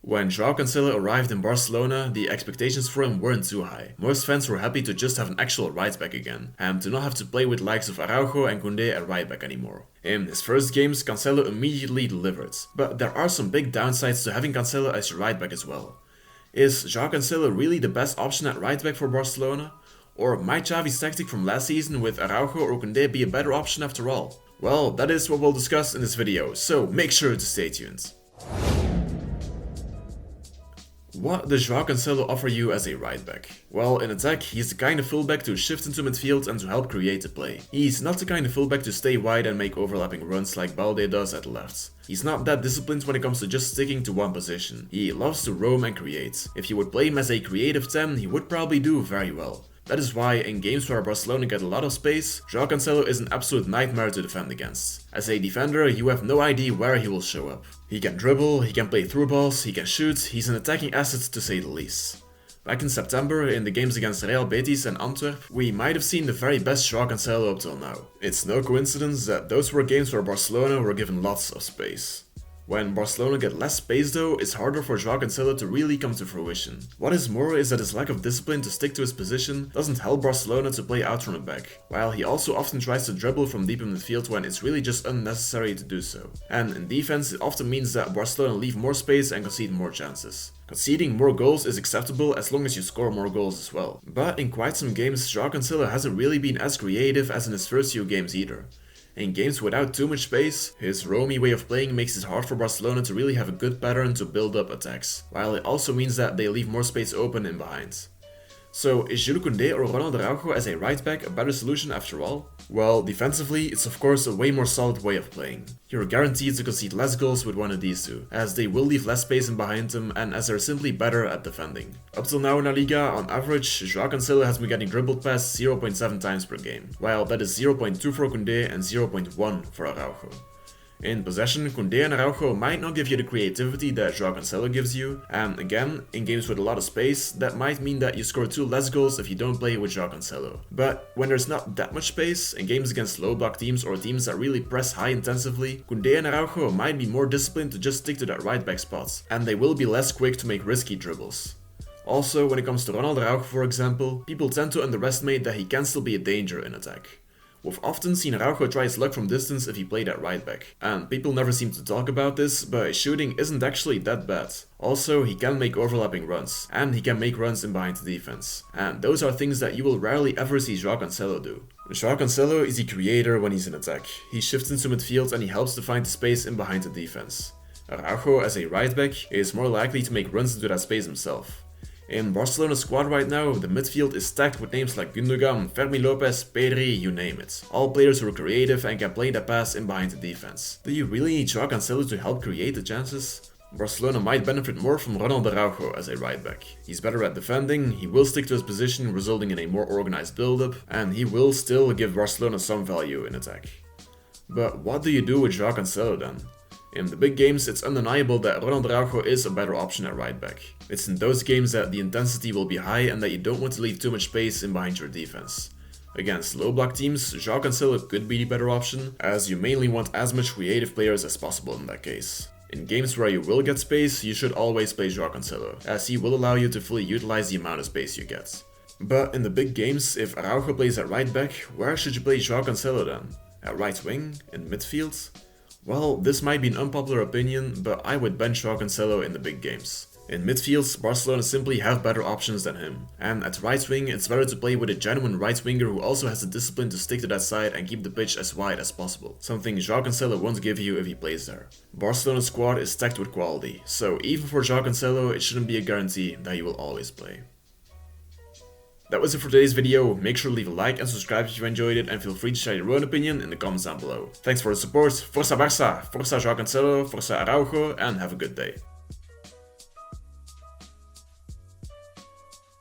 When Joao Cancelo arrived in Barcelona, the expectations for him weren't too high. Most fans were happy to just have an actual right back again, and to not have to play with likes of Araujo and Koundé at right back anymore. In his first games, Cancelo immediately delivered, but there are some big downsides to having Cancelo as your right back as well. Is Joao Cancelo really the best option at right back for Barcelona? Or might Xavi's tactic from last season with Araujo or Koundé be a better option after all? Well, that is what we'll discuss in this video, so make sure to stay tuned. What does Joao Cancelo offer you as a right back? Well, in attack, he's the kind of fullback to shift into midfield and to help create the play. He's not the kind of fullback to stay wide and make overlapping runs like Balde does at the left. He's not that disciplined when it comes to just sticking to one position. He loves to roam and create. If you would play him as a creative 10, he would probably do very well. That is why, in games where Barcelona get a lot of space, Joao Cancelo is an absolute nightmare to defend against. As a defender, you have no idea where he will show up. He can dribble, he can play through balls, he can shoot, he's an attacking asset to say the least. Back in September, in the games against Real Betis and Antwerp, we might have seen the very best Joao Cancelo up till now. It's no coincidence that those were games where Barcelona were given lots of space. When Barcelona get less space though, it's harder for Joao Cancelo to really come to fruition. What is more is that his lack of discipline to stick to his position doesn't help Barcelona to play out from the back, while he also often tries to dribble from deep in midfield when it's really just unnecessary to do so. And in defense, it often means that Barcelona leave more space and concede more chances. Conceding more goals is acceptable as long as you score more goals as well. But in quite some games, Joao Cancelo hasn't really been as creative as in his first few games either. In games without too much space, his roamy way of playing makes it hard for Barcelona to really have a good pattern to build up attacks, while it also means that they leave more space open in behind. So is Jules Koundé or Ronald Araujo as a right back a better solution after all? Well, defensively, it's of course a way more solid way of playing. You're guaranteed to concede less goals with one of these two, as they will leave less space in behind them and as they're simply better at defending. Up till now in La Liga, on average, Joao Cancelo has been getting dribbled past 0.7 times per game, while that is 0.2 for Koundé and 0.1 for Araujo. In possession, Koundé and Araujo might not give you the creativity that Joao Cancelo gives you, and again, in games with a lot of space, that might mean that you score 2 less goals if you don't play with Joao Cancelo. But when there's not that much space, in games against low block teams or teams that really press high intensively, Koundé and Araujo might be more disciplined to just stick to that right back spot, and they will be less quick to make risky dribbles. Also, when it comes to Ronald Araujo for example, people tend to underestimate that he can still be a danger in attack. We've often seen Araujo try his luck from distance if he played at right back, and people never seem to talk about this, but his shooting isn't actually that bad. Also, he can make overlapping runs, and he can make runs in behind the defense, and those are things that you will rarely ever see Joao Cancelo do. Joao Cancelo is the creator when he's in attack. He shifts into midfield and he helps to find the space in behind the defense. Araujo as a right back is more likely to make runs into that space himself. In Barcelona's squad right now, the midfield is stacked with names like Gundogan, Fermi Lopez, Pedri, you name it. All players who are creative and can play that pass in behind the defense. Do you really need Joao Cancelo to help create the chances? Barcelona might benefit more from Ronald Araujo as a right back. He's better at defending, he will stick to his position resulting in a more organized build-up, and he will still give Barcelona some value in attack. But what do you do with Joao Cancelo then? In the big games, it's undeniable that Ronald Araujo is a better option at right back. It's in those games that the intensity will be high and that you don't want to leave too much space in behind your defense. Against low block teams, Joao Cancelo could be the better option, as you mainly want as much creative players as possible in that case. In games where you will get space, you should always play Joao Cancelo, as he will allow you to fully utilize the amount of space you get. But in the big games, if Araujo plays at right back, where should you play Joao Cancelo then? At right wing? In midfield? Well, this might be an unpopular opinion, but I would bench Joao Cancelo in the big games. In midfield, Barcelona simply have better options than him, and at right wing it's better to play with a genuine right winger who also has the discipline to stick to that side and keep the pitch as wide as possible, something Joao Cancelo won't give you if he plays there. Barcelona's squad is stacked with quality, so even for Joao Cancelo it shouldn't be a guarantee that he will always play. That was it for today's video. Make sure to leave a like and subscribe if you enjoyed it, and feel free to share your own opinion in the comments down below. Thanks for the support, Força Barça, Força Joao Cancelo, Força Araujo, and have a good day.